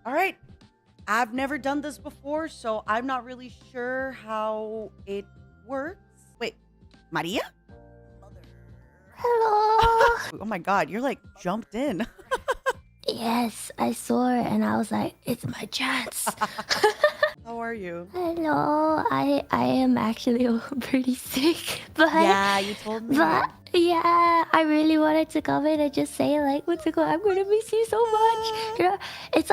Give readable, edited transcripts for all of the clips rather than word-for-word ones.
All right. I've never done this before, so I'm not really sure how it works. Wait, Maria? Hello. Oh my God, you're like jumped in. Yes, I saw it and I was like, it's my chance. How are you? Hello. I am actually pretty sick, but Yeah, you told me. but yeah, I really wanted to come in and just say like, what's it called? I'm gonna miss you so much. It's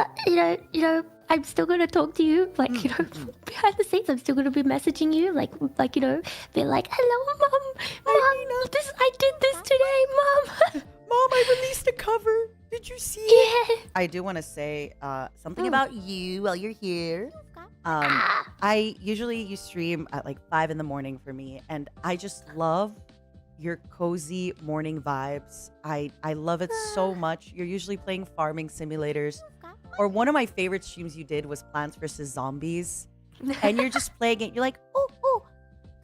I'm still gonna talk to you, like behind the scenes. I'm still gonna be messaging you, like be like, hello, mom, this I did this today, mom. Mom, I released a cover. Did you see it? Yeah. I do want to say something about you while you're here. I usually you stream at like 5 in the morning for me, and I just love your cozy morning vibes. I love it so much. You're usually playing farming simulators, or one of my favorite streams you did was Plants vs Zombies, and you're just playing it. You're like, oh,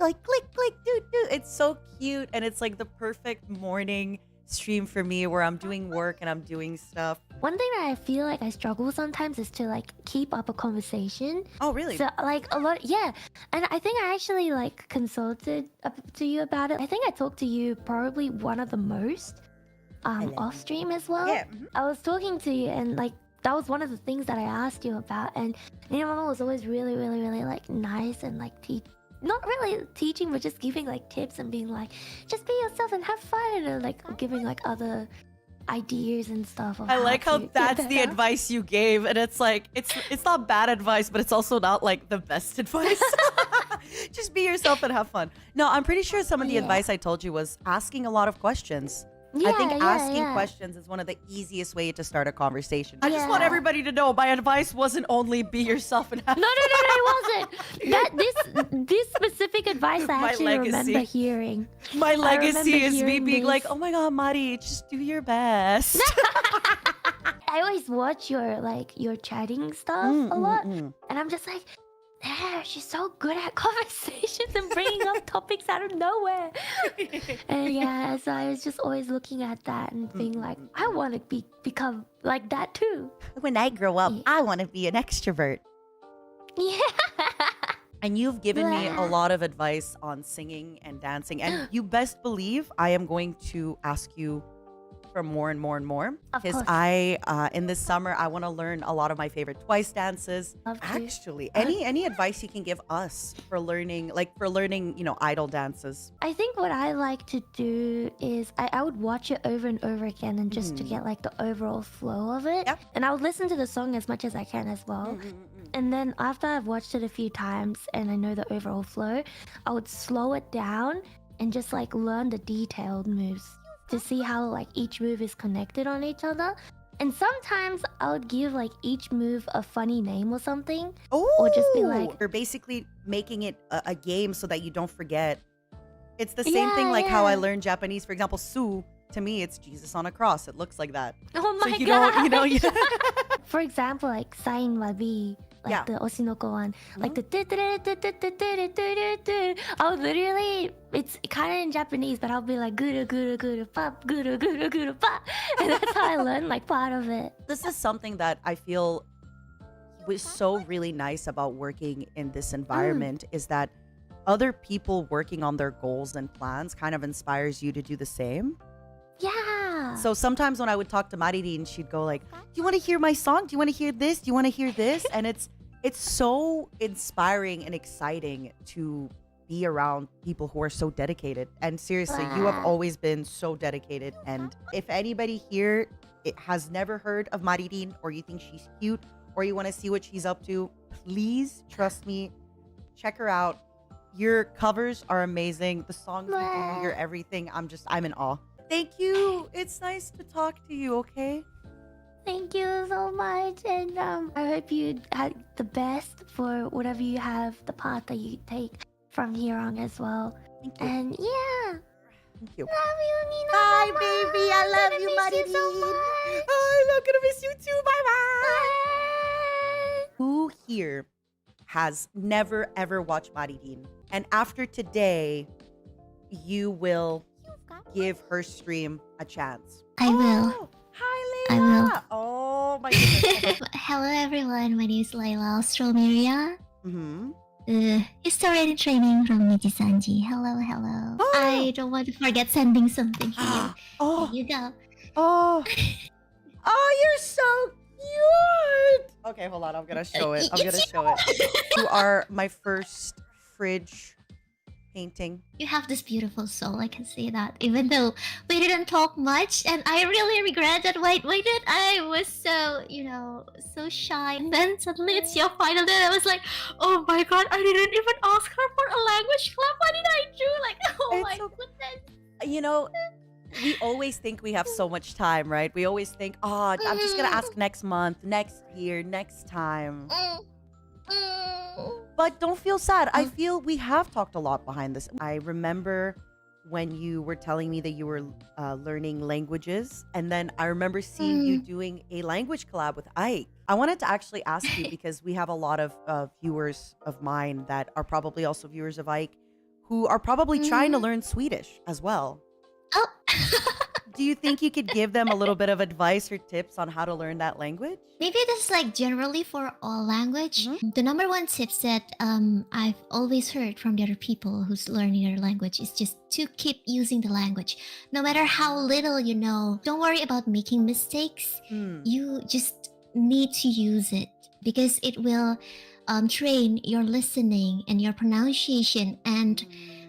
like click, do. It's so cute, and it's like the perfect morning stream for me where I'm doing work and I'm doing stuff. One thing that I feel like I struggle sometimes is to like keep up a conversation. Oh, really? So like a lot, yeah. And I think I actually like consulted to you about it. I think I talked to you probably one of the most off stream as well. Yeah. I was talking to you and like that was one of the things that I asked you about. And you know, Mama was always really like nice and like not really teaching, but just giving like tips and being like, just be yourself and have fun, and like giving like other ideas and stuff. I like how that's the advice you gave, and it's like it's not bad advice, but it's also not like the best advice. Just be yourself and have fun. No, I'm pretty sure some of the advice I told you was asking a lot of questions. I think asking questions is one of the easiest way to start a conversation. I just want everybody to know my advice wasn't only be yourself and have No, it wasn't. This specific advice I actually remember hearing. My legacy is me being like, oh my God, Mari, just do your best. I always watch your chatting stuff a lot, and I'm just like, yeah, she's so good at conversations and bringing up topics out of nowhere. And yeah, so I was just always looking at that and being like, I want to become like that too. When I grow up, I want to be an extrovert. Yeah. And you've given me a lot of advice on singing and dancing. And you best believe I am going to ask you for more and more and more. Because in this summer, I want to learn a lot of my favorite Twice dances. Actually, any advice you can give us for learning, idol dances? I think what I like to do is I would watch it over and over again and just to get like the overall flow of it. Yep. And I would listen to the song as much as I can as well. And then after I've watched it a few times and I know the overall flow, I would slow it down and just like learn the detailed moves to see how like each move is connected on each other. And sometimes I would give like each move a funny name or something. Or just be like, you're basically making it a game so that you don't forget. It's the same thing like how I learned Japanese. For example, Su, to me, it's Jesus on a cross. It looks like that. Oh my God. For example, like Sain Wabi, like the Oshinoko one, like the I would literally, it's kind of in Japanese, but I'll be like guru guru guru pop guru guru guru pop, and that's how I learned like part of it. This is something that I feel was so really nice about working in this environment is that other people working on their goals and plans kind of inspires you to do the same. Yeah. So sometimes when I would talk to Mariri, she'd go like, do you want to hear my song? Do you want to hear this? Do you want to hear this? And it's so inspiring and exciting to be around people who are so dedicated. And seriously, you have always been so dedicated. And if anybody here has never heard of Mariri, or you think she's cute, or you want to see what she's up to, please trust me, check her out. Your covers are amazing. The songs you do, your everything. I'm in awe. Thank you. It's nice to talk to you, okay? Thank you so much. And I hope you had the best for whatever you have, the path that you take from here on as well. Thank you. And yeah. Thank you. Love you, Nina. Bye, Mama. baby. I love you, Miss you so Mariri. much. Oh, I'm gonna miss you too. Bye-bye. Bye. Who here has never, ever watched Mariri? And after today, you will give her stream a chance. I will. Hi, I Leila. will. Oh Oh my goodness. Hello everyone, my name is Layla Stromeria. Historian in training from Ниджисанджи. Hello. Oh. I don't want to forget sending something to you. Oh. Here you go. Oh. Oh, you're so cute. Okay, hold on. I'm gonna show it. You are my first fridge painting. You have this beautiful soul, I can see that. Even though we didn't talk much, and I really regret that. Wait, I was so, so shy. And then suddenly it's your final day. I was like, oh my god, I didn't even ask her for a language club. What did I do? Like, oh my goodness. We always think we have so much time, right? We always think, oh, I'm just gonna ask next month, next year, next time. But don't feel sad. I feel we have talked a lot behind this. I remember when you were telling me that you were learning languages, and then I remember seeing you doing a language collab with Ike. I wanted to actually ask you because we have a lot of viewers of mine that are probably also viewers of Ike who are probably trying to learn Swedish as well. Oh. Do you think you could give them a little bit of advice or tips on how to learn that language? Maybe this is like generally for all language. The number one tips that I've always heard from the other people who's learning their language is just to keep using the language. No matter how little you know, don't worry about making mistakes. You just need to use it because it will train your listening and your pronunciation, and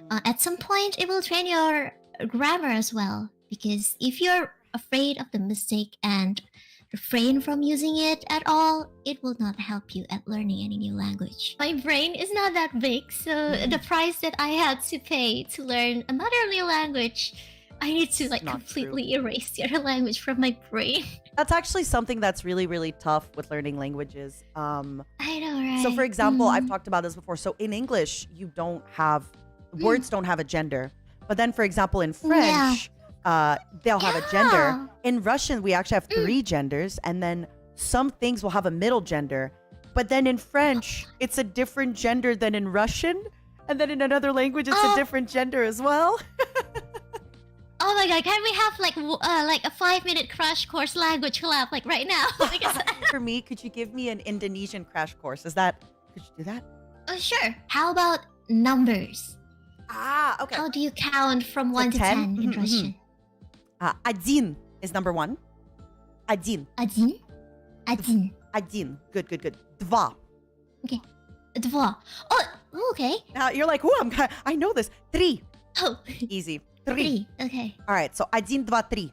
at some point it will train your grammar as well. Because if you're afraid of the mistake and refrain from using it at all, it will not help you at learning any new language. My brain is not that big, so the price that I had to pay to learn another new language, I need to completely erase the other language from my brain. That's actually something that's really, really tough with learning languages. I know, right? So for example, I've talked about this before. So in English, you don't have, words don't have a gender. But then for example, in French, they'll have a gender. In Russian, we actually have 3 genders, and then some things will have a middle gender. But then in French, it's a different gender than in Russian, and then in another language, it's a different gender as well. Oh my god, can we have like a 5-minute crash course language collab like right now? For me, could you give me an Indonesian crash course? Could you do that? Sure. How about numbers? Okay. How do you count from 1 to 10 in Russian? Один is number 1. Один. Один? Один. Один. Good. Два. Okay. Два. Oh, okay. Now you're like, I know this. Три. Oh. Easy. Three. Okay. All right, so один, два, три.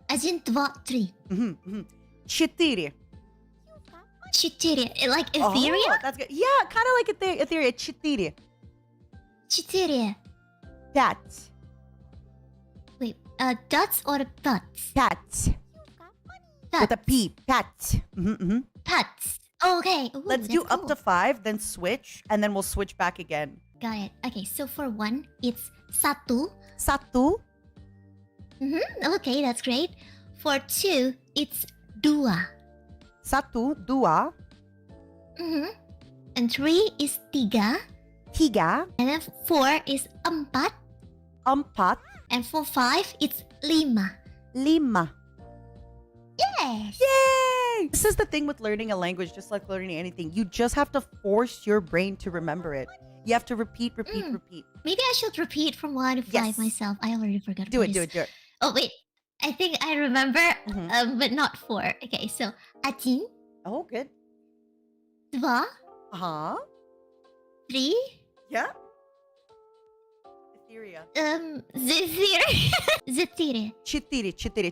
Один, два, три. Четыре. Четыре. Like ethereal? Oh, that's good. Yeah, kind of like ethereal. Четыре. Четыре. Пять. Wait, dots or butts? Пять. With a P. Pet. Pets. Okay. Ooh, Let's do up to 5, then switch, and then we'll switch back again. Got it. Okay, so for 1, it's satu. Satu. Okay, that's great. For 2, it's dua. Satu, dua. And 3 is tiga. Tiga. And then 4 is empat. Empat. And for 5, it's lima. Lima. Yes! Yay! This is the thing with learning a language, just like learning anything. You just have to force your brain to remember it. You have to repeat. Maybe I should repeat from 1 to 5 myself. I already forgot. Do it. Oh, wait. I think I remember, but not 4. Okay, so один. Oh, good. Два. 3. Yeah. Etheria. Четыре. Четыре.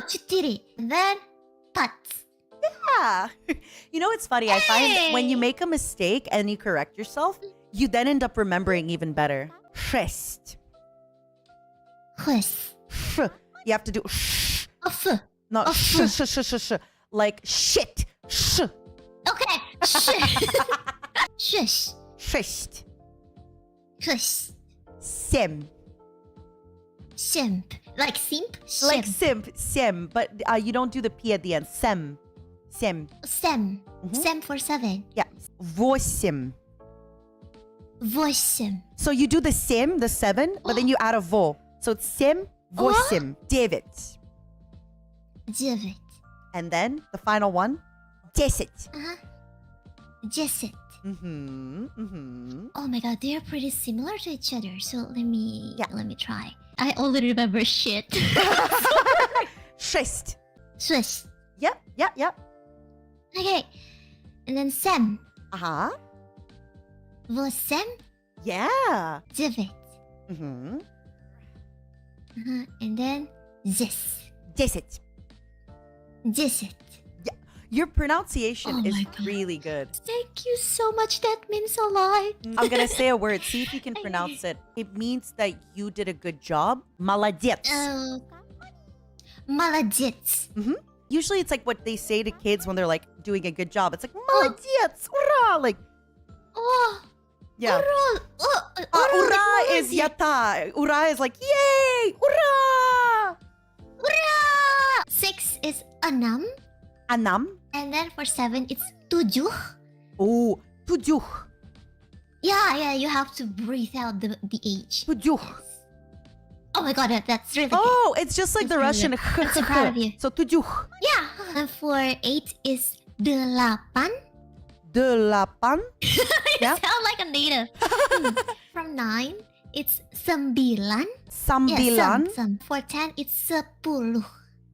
Четыре. Then putts. Yeah. You know, it's funny. I find when you make a mistake and you correct yourself, you then end up remembering even better. Шесть. You have to do sh. Not sh. Like shit. Sh. Okay. Shush. Шесть. Shush. Семь. Simp. Like simp? Like simp. Sem. But you don't do the P at the end. Sem. Sem for 7. Yeah. Восемь. Восемь. So you do the sim, the 7, but then you add a vo. So it's семь, восемь, девять. делать. And then the final one, 10. 10. Oh my god, they are pretty similar to each other. So let me try. I only remember shit. 6. 6. Yep. Okay. And then 7. Восемь. Yeah. 9. And then 10. 10. 10. Your pronunciation is my God. really good. Thank you so much. That means a lot. I'm gonna say a word. See if you can pronounce it. It means that you did a good job. Молодец. Молодец. Usually it's like what they say to kids when they're like doing a good job. It's like молодец, ура! Like, Oh. yeah. Ура is yata. Ура is like yay! Ура! Hurrah! 6 is enam. Anam. And then for 7, it's tujuh. Oh, tujuh. Yeah, you have to breathe out the H. Tujuh. Oh my god, that's really good. Oh, it's just like the That's Russian. really good. I'm so proud of you. So tujuh. Yeah. And for 8 is delapan. Delapan. You Yeah. sound like a native. From 9, it's sembilan. Sambilan. Some. For 10, it's sepuluh.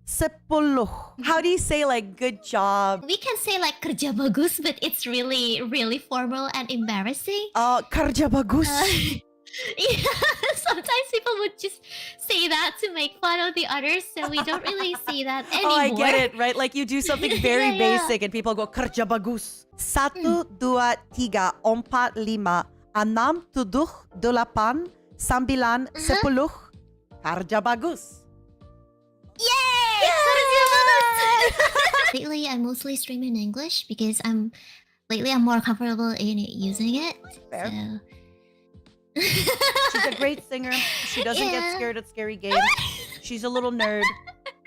Sepuluh. How do you say like good job? We can say like kerja bagus, but it's really, really formal and embarrassing. Kerja bagus. Yeah, sometimes people would just say that to make fun of the others, so we don't really say that anymore. Oh, I get it, right? Like you do something very Yeah. basic and people go kerja bagus. 1, 2, 3, 4, 5, 6, 7, 8, 9, 10. Kerja bagus. Yay! Kerja bagus! Lately, I mostly stream in English because I'm more comfortable in using it. Fair. So. She's a great singer. She doesn't get Yeah. scared at scary games. She's a little nerd.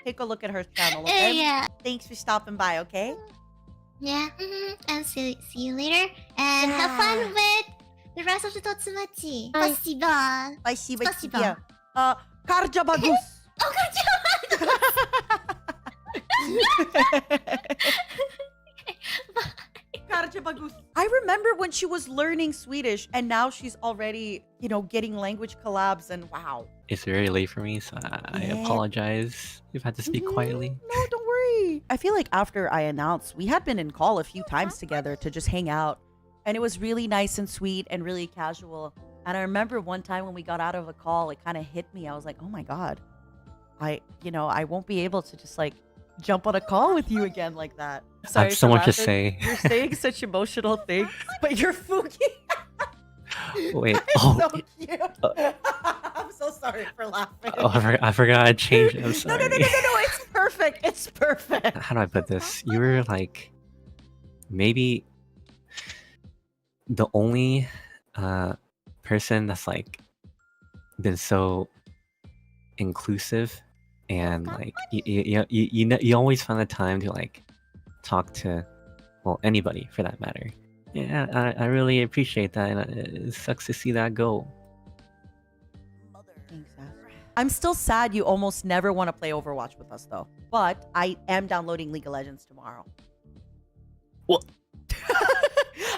Take a look at her channel, okay? Yeah. Thanks for stopping by, okay? Yeah. And see you later. And have fun with the rest of the Totsumachi. Спасибо. Спасибо Спасибо. тебе. Kerja bagus. Oh, kerja bagus. Karche bagus. I remember when she was learning Swedish and now she's already, getting language collabs and wow. It's very late for me, so I Yeah. apologize if I had to speak quietly. No, don't worry. I feel like after I announced, we had been in call a few times together to just hang out. And it was really nice and sweet and really casual. And I remember one time when we got out of a call, it kind of hit me. I was like, oh my God, I won't be able to just like jump on a call with you again like that. I Sorry have so for much to laughing. say. You're saying such emotional things, but you're Fuki. Wait, So cute. I'm so sorry for laughing. I forgot I changed it. I'm sorry. No. It's perfect. It's perfect. How do I put this? You were like maybe the only person that's like been so inclusive and like you always find the time to like talk to anybody for that matter. Yeah, I really appreciate that, and it sucks to see that go. Thanks, Ash. I'm still sad you almost never want to play Overwatch with us though. But I am downloading League of Legends tomorrow. What?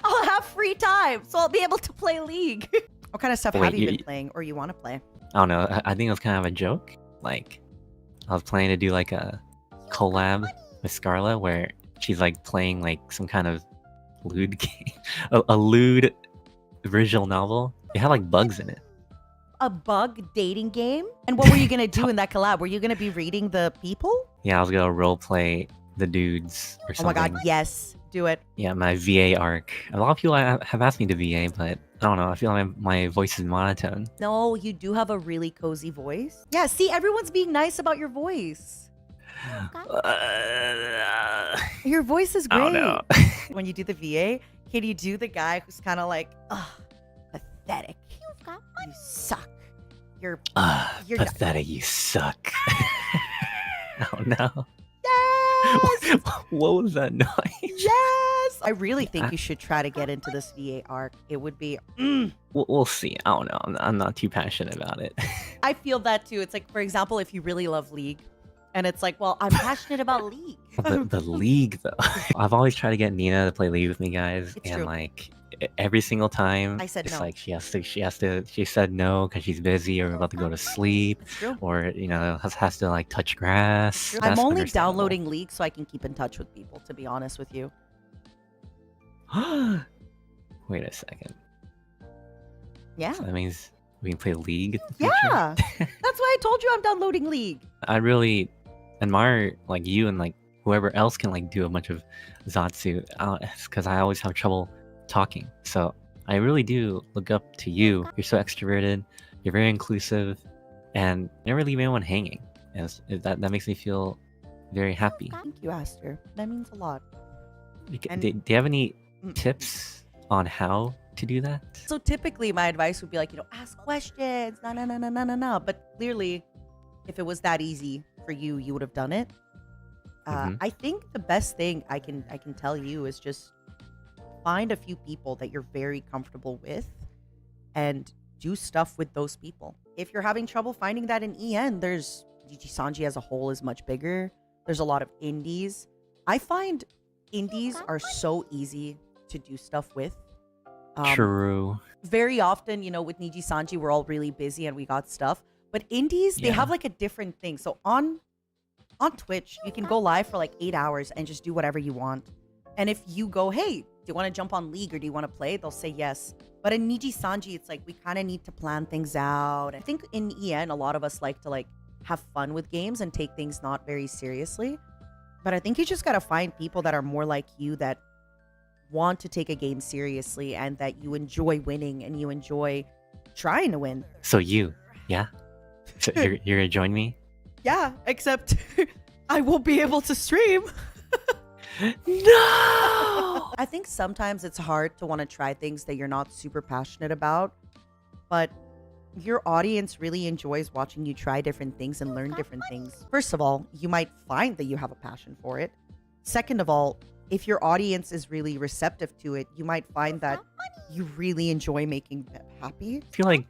I'll have free time, so I'll be able to play League. What kind of stuff Wait, have you you- been playing or you want to play? I don't know. I think it was kind of a joke. Like, I was planning to do like a collab with Scarla where she's like playing like some kind of lewd game, a lewd visual novel. It had like bugs in it. A bug dating game? And what were you gonna do in that collab? Were you gonna be reading the people? Yeah, I was gonna role play the dudes or Oh something. my God, yes, do it. Yeah, my VA arc. A lot of people have asked me to VA, but I don't know. I feel like my voice is monotone. No, you do have a really cozy voice. Yeah, see, everyone's being nice about your voice. Your voice is I great. don't know. When you do the VA, can you do the guy who's kind of like, ugh, pathetic. You suck. You're You're not- Pathetic, you suck. Oh no. yes, What was that noise? yes. I really think you should try to get into this VA arc. It would be. We'll see. I don't know. I'm not too passionate about it. I feel that too. It's like, for example, if you really love League, And it's like, well, I'm passionate about League. The League though. I've always tried to get Nina to play League with me, guys, It's and true. like every single time I said it's no. like she said no because she's busy or about to go to sleep, It's true. or has to like touch grass. I'm That's only understandable. downloading League so I can keep in touch with people, to be honest with you. Wait a second. Yeah. So that means we can play League in the future? Yeah. That's why I told you I'm downloading League. I really admire like you and like whoever else can like do a bunch of Zatsu, because I always have trouble talking. So I really do look up to you. You're so extroverted, you're very inclusive, and you never leave anyone hanging. That makes me feel very happy. Thank you, Aster. That means a lot. And- Do you have any tips on how to do that? So typically my advice would be like, ask questions. No. But clearly, if it was that easy for you, you would have done it. I think the best thing I can tell you is just find a few people that you're very comfortable with and do stuff with those people. If you're having trouble finding that in EN, there's Ниджисанджи as a whole is much bigger. There's a lot of indies. I find indies are so easy to do stuff with. True. Very often, with Ниджисанджи, we're all really busy and we got stuff. But indies, they have like a different thing. So on Twitch, you can go live for like 8 hours and just do whatever you want. And if you go, hey, do you want to jump on League or do you want to play? They'll say yes. But in Ниджисанджи, it's like we kind of need to plan things out. I think in EN, a lot of us like to like have fun with games and take things not very seriously. But I think you just got to find people that are more like you, that want to take a game seriously and that you enjoy winning and you enjoy trying to win. So yeah? So you're gonna join me? Yeah, except I won't be able to stream. No! I think sometimes it's hard to want to try things that you're not super passionate about, but your audience really enjoys watching you try different things and learn different things. First of all, you might find that you have a passion for it. Second of all, if your audience is really receptive to it, you might find that you really enjoy making them happy. I feel like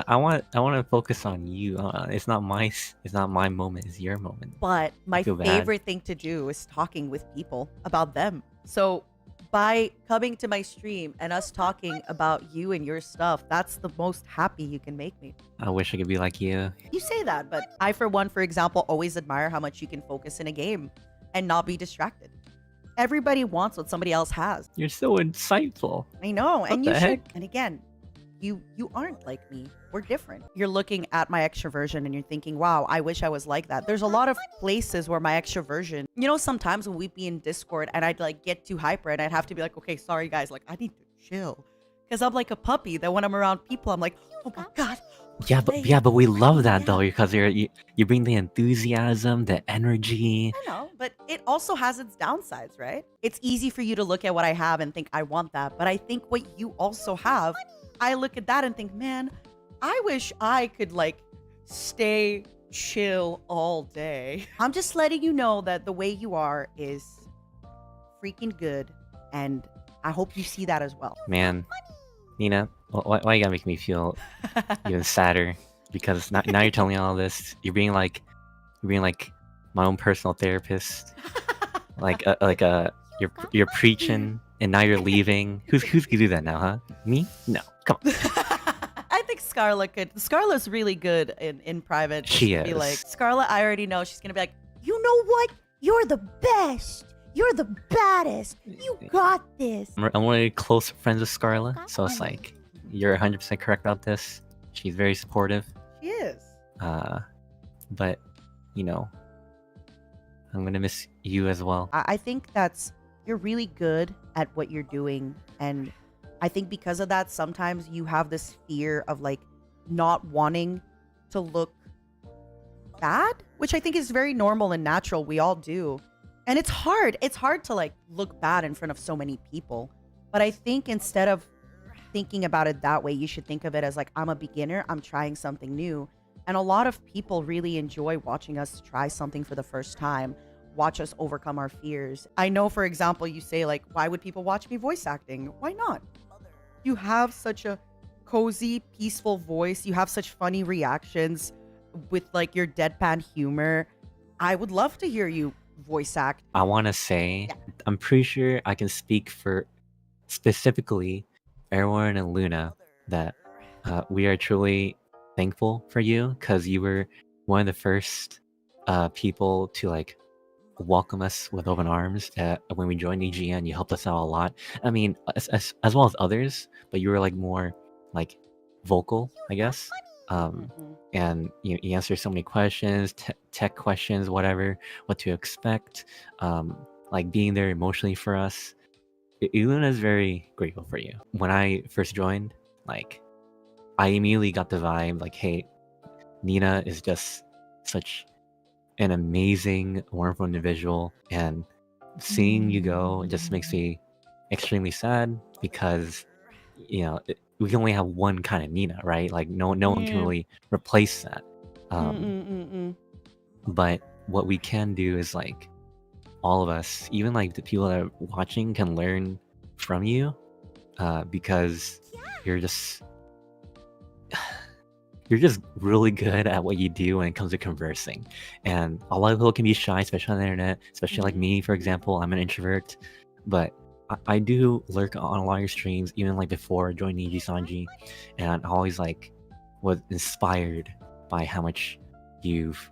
I want to focus on you. It's not my moment. It's your moment. But my feel bad. favorite thing to do is talking with people about them. So by coming to my stream and us talking about you and your stuff, that's the most happy you can make me. I wish I could be like you. You say that, but I, for one, for example, always admire how much you can focus in a game and not be distracted. Everybody wants what somebody else has. You're so insightful. I know, and you the should. heck? And again, you aren't like me. We're different. You're looking at my extroversion and you're thinking, wow, I wish I was like that. There's a lot of places where my extroversion, sometimes when we'd be in Discord and I'd like get too hyper and I'd have to be like, okay, sorry guys, like I need to chill. Because I'm like a puppy that when I'm around people, I'm like, oh my God. Yeah, but we love that though, because you bring the enthusiasm, the energy. I know, but it also has its downsides, right? It's easy for you to look at what I have and think I want that. But I think what you also have, I look at that and think, man, I wish I could like stay chill all day. I'm just letting you know that the way you are is freaking good. And I hope you see that as well. Man, Nina, why you gotta make me feel even sadder? Because now you're telling me all this. You're being like my own personal therapist. You're preaching, and now you're leaving. Who's gonna do that now, huh? Me? No, come on. I think Scarlett could. Scarlett's really good in private. She Be is. like, Scarlett, I already know she's gonna be like, you know what? You're the best. You're the baddest. You got this. I'm really close friends with Scarlett, so it's like you're 100% correct about this. She's very supportive. She is. But I'm gonna miss you as well. I think you're really good at what you're doing, and I think because of that, sometimes you have this fear of like not wanting to look bad, which I think is very normal and natural. We all do. And it's hard. It's hard to like look bad in front of so many people. But I think instead of thinking about it that way, you should think of it as like, I'm a beginner. I'm trying something new. And a lot of people really enjoy watching us try something for the first time, watch us overcome our fears. I know, for example, you say like, why would people watch me voice acting? Why not? You have such a cozy, peaceful voice. You have such funny reactions with like your deadpan humor. I would love to hear you voice act. I want to say, Yeah. I'm pretty sure I can speak for specifically Erwan and Luna that we are truly thankful for you because you were one of the first people to like welcome us with open arms when we joined EGN. You helped us out a lot. I mean, as well as others, but you were like more like vocal, I guess. And you answer so many questions, tech questions, whatever, what to expect, like being there emotionally for us. Iluna is very grateful for you. When I first joined, like, I immediately got the vibe, like, hey, Nina is just such an amazing, wonderful individual, and seeing you go just makes me extremely sad because, you know, we can only have one kind of Nina, right? Like, no one can really replace that. But what we can do is like, all of us, even like the people that are watching, can learn from you because you're just really good at what you do when it comes to conversing. And a lot of people can be shy, especially on the internet, especially like me, for example. I'm an introvert, but I do lurk on a lot of your streams, even like before joining Ниджисанджи, and I always like was inspired by how much you've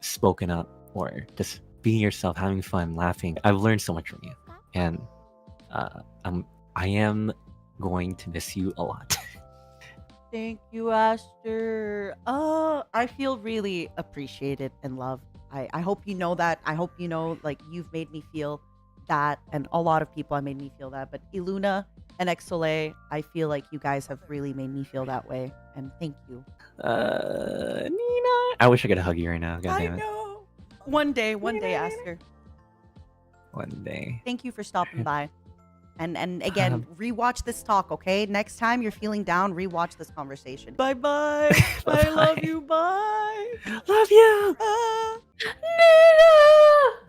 spoken up or just being yourself, having fun, laughing. I've learned so much from you, and I am going to miss you a lot. Thank you, Aster. I feel really appreciated and loved. I hope you know that. I hope you know, like, you've made me feel that, and a lot of people have made me feel that. But Iluna and Exole, I feel like you guys have really made me feel that way, and thank you. Nina, I wish I could hug you right now. God damn it. I know. One day, Aster. One day. Thank you for stopping by. And again, rewatch this talk, okay? Next time you're feeling down, rewatch this conversation. Bye-bye. I love you. Bye. Love you.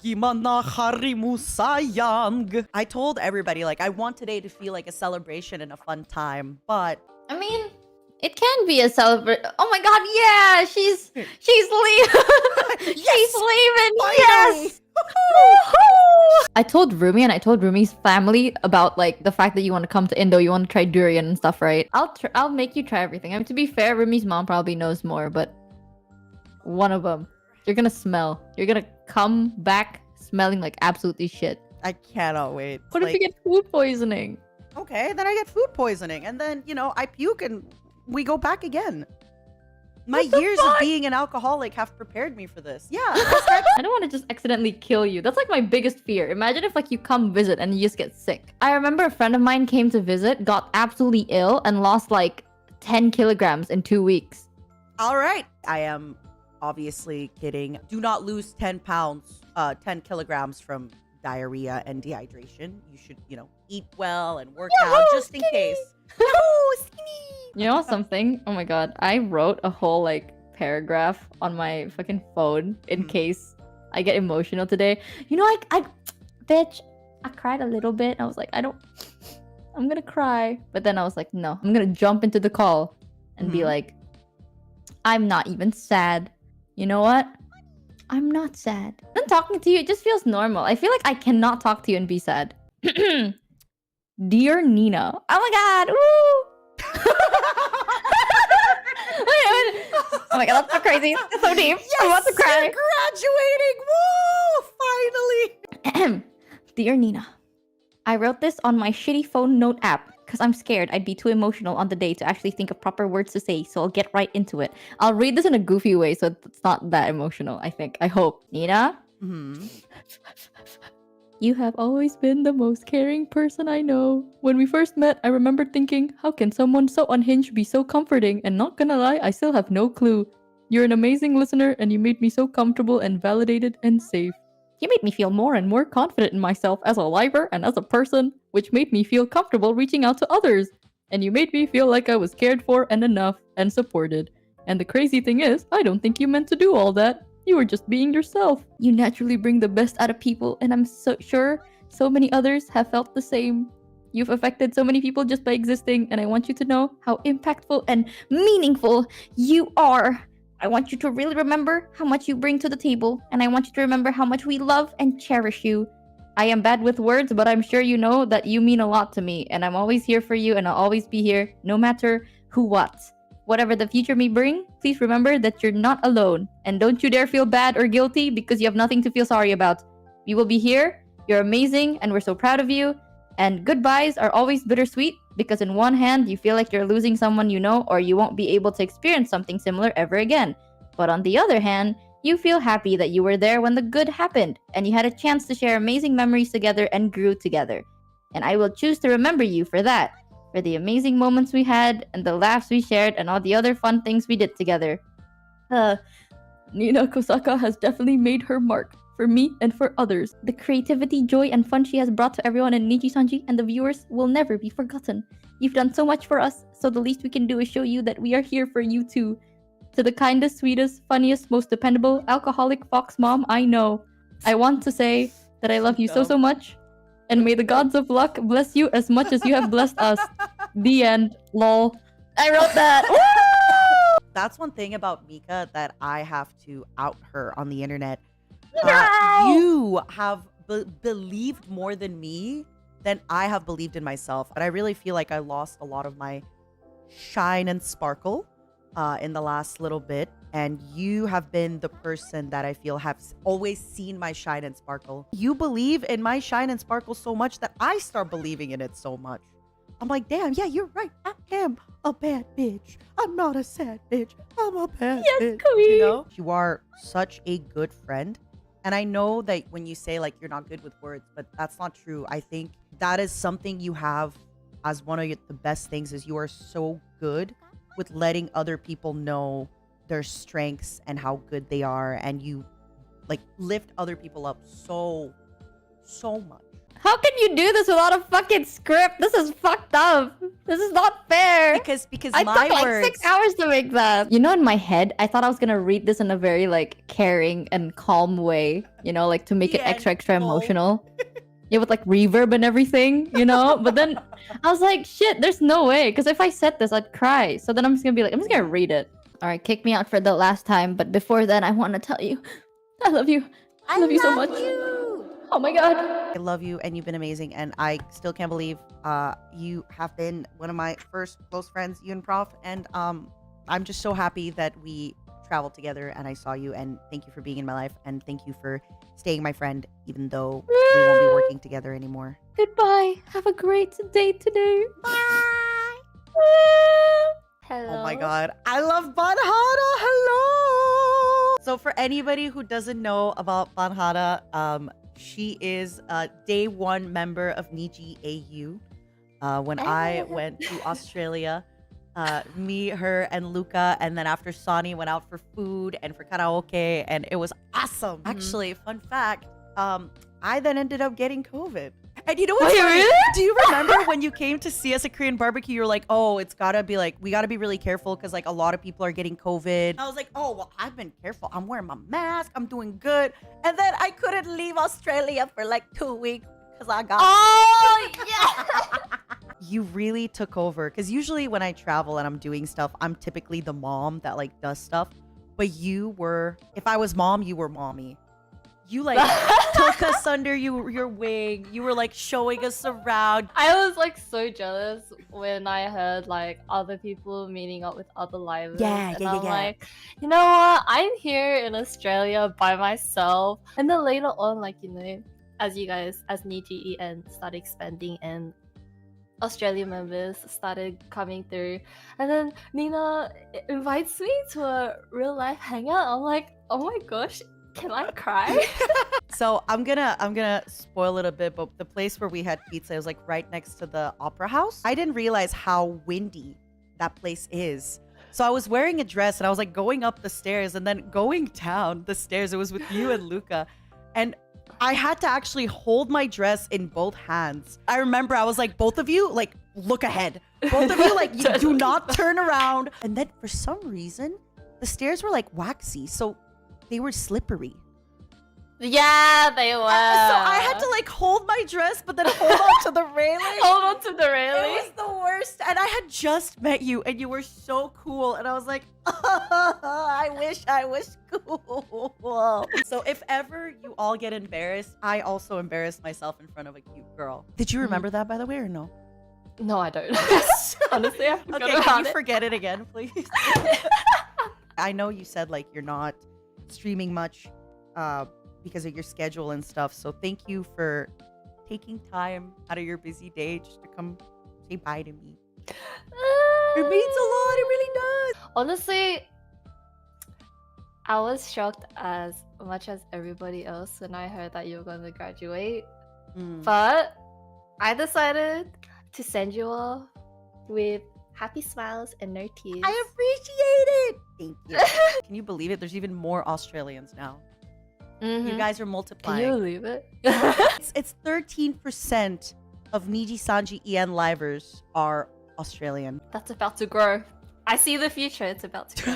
Gimana harimu sayang. I told everybody, like, I want today to feel like a celebration and a fun time, but I mean, it can be a celebration. Oh my god, yeah! She's leaving. She's leaving. Finally. Yes. I told Rumi and I told Rumi's family about like the fact that you want to come to Indo, you want to try durian and stuff, right? I'll make you try everything. I mean, to be fair, Rumi's mom probably knows more, but one of them, you're gonna smell. You're gonna come back smelling like absolutely shit. I cannot wait. What if you get food poisoning? Okay, then I get food poisoning, and then, you know, I puke and we go back again. My years of being an alcoholic have prepared me for this. Yeah. I don't want to just accidentally kill you. That's like my biggest fear. Imagine if like you come visit and you just get sick. I remember a friend of mine came to visit, got absolutely ill, and lost like 10 kilograms in 2 weeks. All right. I am obviously kidding. Do not lose 10 kilograms from diarrhea and dehydration. You should, you know, eat well and work out just in case. No, skinny. You know something? Oh my god. I wrote a whole like paragraph on my fucking phone in case I get emotional today. You know, I cried a little bit. I was like, I'm gonna cry. But then I was like, no, I'm gonna jump into the call and be like, I'm not even sad. You know what? I'm not sad. When talking to you, it just feels normal. I feel like I cannot talk to you and be sad. Dear Nina. Oh my god. Woo! Oh my god, that's so crazy. It's so deep. Yes, I'm about to cry. You're graduating. Woo! Finally. Dear Nina, I wrote this on my shitty phone note app because I'm scared I'd be too emotional on the day to actually think of proper words to say, so I'll get right into it. I'll read this in a goofy way so it's not that emotional, I think. I hope. Nina? You have always been the most caring person I know. When we first met, I remember thinking, how can someone so unhinged be so comforting? And not gonna lie, I still have no clue. You're an amazing listener, and you made me so comfortable and validated and safe. You made me feel more and more confident in myself as a lifer and as a person, which made me feel comfortable reaching out to others. And you made me feel like I was cared for and enough and supported. And the crazy thing is, I don't think you meant to do all that. You were just being yourself. You naturally bring the best out of people, and I'm so sure so many others have felt the same. You've affected so many people just by existing, and I want you to know how impactful and meaningful you are. I want you to really remember how much you bring to the table, and I want you to remember how much we love and cherish you. I am bad with words, but I'm sure you know that you mean a lot to me, and I'm always here for you, and I'll always be here, no matter who what. Whatever the future may bring, please remember that you're not alone, and don't you dare feel bad or guilty because you have nothing to feel sorry about. We will be here, you're amazing, and we're so proud of you, and goodbyes are always bittersweet, because in one hand, you feel like you're losing someone you know, or you won't be able to experience something similar ever again. But on the other hand, you feel happy that you were there when the good happened, and you had a chance to share amazing memories together and grew together. And I will choose to remember you for that, for the amazing moments we had, and the laughs we shared, and all the other fun things we did together. Nina Kosaka has definitely made her mark, for me and for others. The creativity, joy, and fun she has brought to everyone in Ниджисанджи and the viewers will never be forgotten. You've done so much for us, so the least we can do is show you that we are here for you too. To the kindest, sweetest, funniest, most dependable, alcoholic fox mom I know, I want to say that I love you so much, and may the gods of luck bless you as much as you have blessed us. The end. Lol. I wrote that. That's one thing about Mika that I have to out her on the internet. No! You have believed more than me than I have believed in myself. And I really feel like I lost a lot of my shine and sparkle in the last little bit. And you have been the person that I feel have always seen my shine and sparkle. You believe in my shine and sparkle so much that I start believing in it so much. I'm like, damn, yeah, you're right. I am a bad bitch. I'm not a sad bitch. I'm a bad bitch. Queen. You know? You are such a good friend. And I know that when you say like you're not good with words, but that's not true. I think that is something you have as one of the best things is you are so good with letting other people know their strengths and how good they are. And you like lift other people up so much. How can you do this without a fucking script? This is fucked up. This is not fair. Because I my took like words 6 hours to make that. You know, in my head, I thought I was gonna read this in a very like caring and calm way. You know, like to make it Yeah, extra no. emotional. Yeah, with like reverb and everything. You know, but then I was like, shit, there's no way. Because if I said this, I'd cry. So then I'm just gonna be like, I'm just gonna read it. All right, kick me out for the last time. But before then, I want to tell you, I love you. I love you so much. Oh my god. I love you and you've been amazing, and I still can't believe you have been one of my first close friends, you and Prof, and I'm just so happy that we traveled together and I saw you, and thank you for being in my life, and thank you for staying my friend even though we won't be working together anymore. Goodbye. Have a great day today. Bye. Hello. Oh my god, I love Banhara. Hello. So for anybody who doesn't know about Banhara, she is a day one member of Niji AU. When I went to Australia, me, her, and Luca, and then after Sani went out for food and for karaoke, and it was awesome. Actually, fun fact, I then ended up getting COVID. And you know what's funny? Really? Do you remember when you came to see us at Korean barbecue? You were like, oh, it's gotta be like, we gotta be really careful because like a lot of people are getting COVID. I was like, oh, well, I've been careful. I'm wearing my mask. I'm doing good. And then I couldn't leave Australia for like 2 weeks because I got. Oh, yeah. You really took over because usually when I travel and I'm doing stuff, I'm typically the mom that like does stuff. But you were, if I was mom, you were mommy. You like took us under your wing. You were like showing us around. I was like so jealous when I heard like other people meeting up with other livers. Yeah, and yeah, I'm yeah. like, you know what? I'm here in Australia by myself. And then later on, like, you know, as you guys, as Niji and started expanding and Australian members started coming through, and then Nina invites me to a real life hangout. I'm like, oh my gosh, can I cry? So I'm gonna spoil it a bit, but the place where we had pizza was like right next to the opera house. I didn't realize how windy that place is. So I was wearing a dress and I was like going up the stairs and then going down the stairs. It was with you and Luca. And I had to actually hold my dress in both hands. I remember I was like, both of you, like, look ahead. Both of you, like, you do not turn around. And then for some reason, the stairs were like waxy. So they were slippery. Yeah, they were. So I had to like hold my my dress, but then hold on to the railing. Hold on to the It railing. was the worst. And I had just met you and you were so cool. And I was like, I wish I was cool. So if ever you all get embarrassed, I also embarrass myself in front of a cute girl. Did you remember that, by the way, or no? No, I don't. Honestly, I forgot Okay, about can you it. forget it again, please? I know you said like you're not streaming much because of your schedule and stuff. So thank you for taking time out of your busy day just to come say bye to me. It means a lot. It really does. Honestly, I was shocked as much as everybody else when I heard that you were going to graduate. Mm. But I decided to send you all with happy smiles and no tears. I appreciate it. Thank you. Can you believe it? There's even more Australians now. You guys are Can multiplying. you believe it? It's 13% of Ниджисанджи EN livers are Australian. That's about to grow. I see the future. It's about to grow.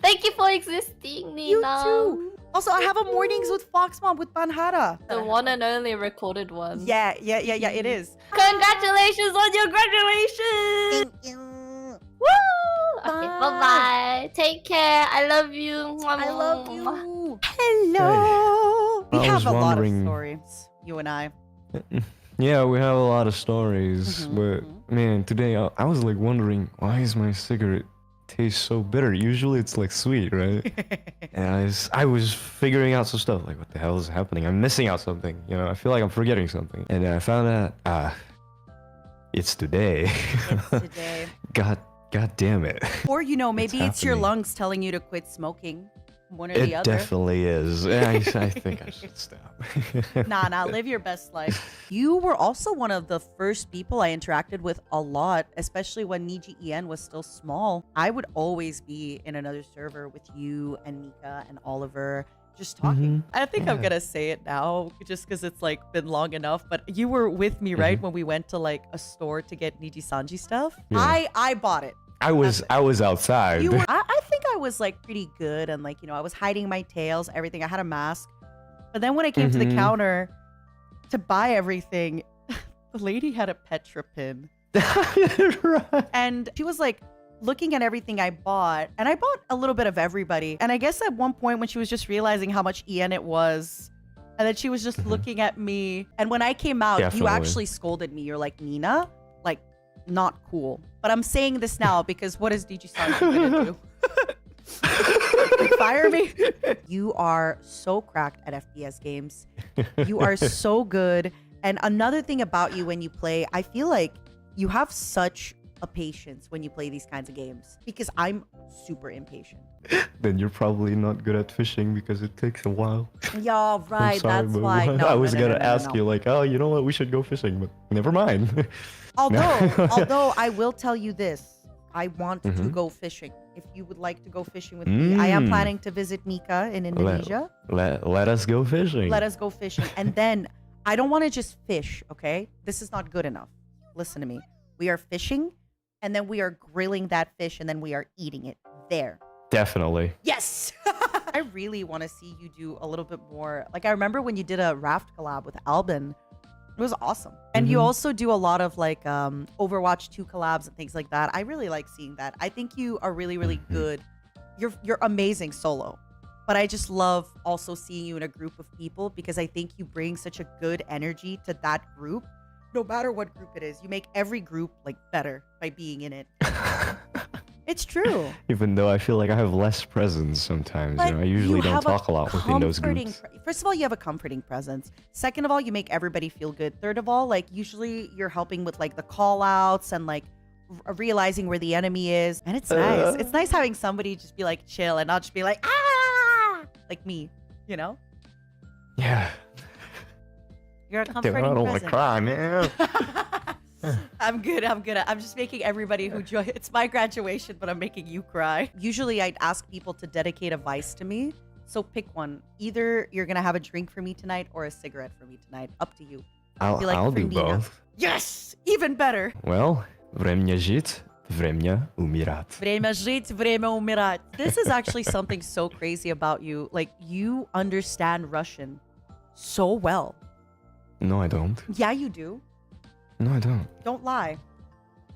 Thank you for existing, Nina. You too. Also, I have a mornings with Fox Mom with Banhara. The one and only recorded one. Yeah, it is. Congratulations on your graduation! Thank you. Woo! Okay, Bye. bye-bye. Take care. I love you. I love you. Hello. I We have was a lot of wondering- stories, you and I. Yeah, we have a lot of stories, Mhm, but man, today I was like wondering why is my cigarette taste so bitter? Usually it's like sweet, right? And I was figuring out some stuff like what the hell is happening? I'm missing out something, you know. I feel like I'm forgetting something, and then I found out it's today. It's today. God damn it! Or, maybe it's your happening? lungs telling you to quit smoking. One or the It other. definitely is. I think I should stop. Nah, live your best life. You were also one of the first people I interacted with a lot, especially when Niji EN was still small. I would always be in another server with you and Mika and Oliver just talking. I think I'm Yeah. gonna say it now just because it's like been long enough, but you were with me, right? When we went to like a store to get Ниджисанджи stuff. Yeah. I bought it. I was outside. I think I was like pretty good and like, I was hiding my tails, everything. I had a mask. But then when I came to the Mhm. counter to buy everything, the lady had a Petra pin. Right. And she was like looking at everything I bought. And I bought a little bit of everybody. And I guess at one point when she was just realizing how much EN it was, and then she was just looking at me. And when I came out, you Definitely. actually scolded me. You're like, Nina, like, not cool. But I'm saying this now because what is Ниджисанджи gonna do? Fire me? You are so cracked at FPS games. You are so good. And another thing about you when you play, I feel like you have such a patience when you play these kinds of games because I'm super impatient. Then you're probably not good at fishing because it takes a while. Yeah, I'm right. sorry, That's but why. No, I was no, gonna no, no, ask no. you like, oh, you know what? We should go fishing, but never mind. Although I will tell you this, I want to Mhm. go fishing. If you would like to go fishing with me, I am Mm. planning to visit Mika in Indonesia. Let us go fishing. Let us go fishing. And then I don't want to just fish, okay? This is not good enough. Listen to me. We are fishing and then we are grilling that fish and then we are eating it there. Definitely. Yes. I really want to see you do a little bit more. Like I remember when you did a raft collab with Albin. It was awesome. And you Mhm. also do a lot of like Overwatch 2 collabs and things like that. I really like seeing that. I think you are really, really Mhm. good. You're amazing solo. But I just love also seeing you in a group of people because I think you bring such a good energy to that group. No matter what group it is, you make every group like better by being in it. It's true. Even though I feel like I have less presence sometimes, But I usually you don't have a talk a lot within those comforting groups. First of all, you have a comforting presence. Second of all, you make everybody feel good. Third of all, like usually you're helping with like the call outs and like realizing where the enemy is. And it's nice. It's nice having somebody just be like chill and not just be like, ah, like me, you know? Yeah. You're a Damn, comforting I don't want to presence. cry, man. I'm good. I'm just making everybody who join. It's my graduation, but I'm making you cry. Usually, I'd ask people to dedicate a vice to me. So pick one. Either you're gonna have a drink for me tonight or a cigarette for me tonight. Up to you. I'll like do for Nina. both. Yes, even better. Well, время жить, время умирать. Время жить, время умирать. This is actually something so crazy about you. Like you understand Russian so well. No, I don't. Yeah, you do. No, I don't. Don't lie.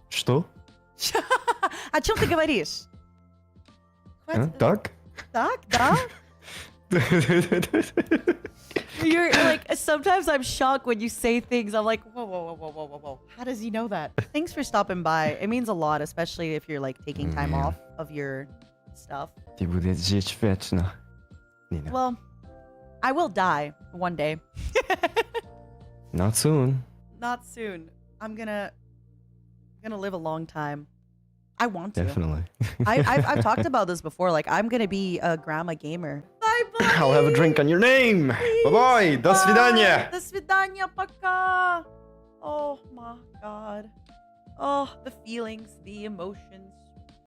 Что? О чем ты говоришь? Так? Так, да? You're like, sometimes I'm shocked when you say things. I'm like, whoa, whoa, whoa, whoa, whoa, whoa, whoa. How does he know that? Thanks for stopping by. It means a lot, especially if you're like taking time Yeah. off of your stuff. Ты будешь жить вечно. Nina. Well, I will die one day. Not soon. Not soon. I'm gonna live a long time. I want to. Definitely. I've talked about this before. Like, I'm gonna be a grandma gamer. Bye, buddy. I'll have a drink on your name. Bye-bye. До свидания. До свидания, пока. Oh my god. Oh, the feelings, the emotions.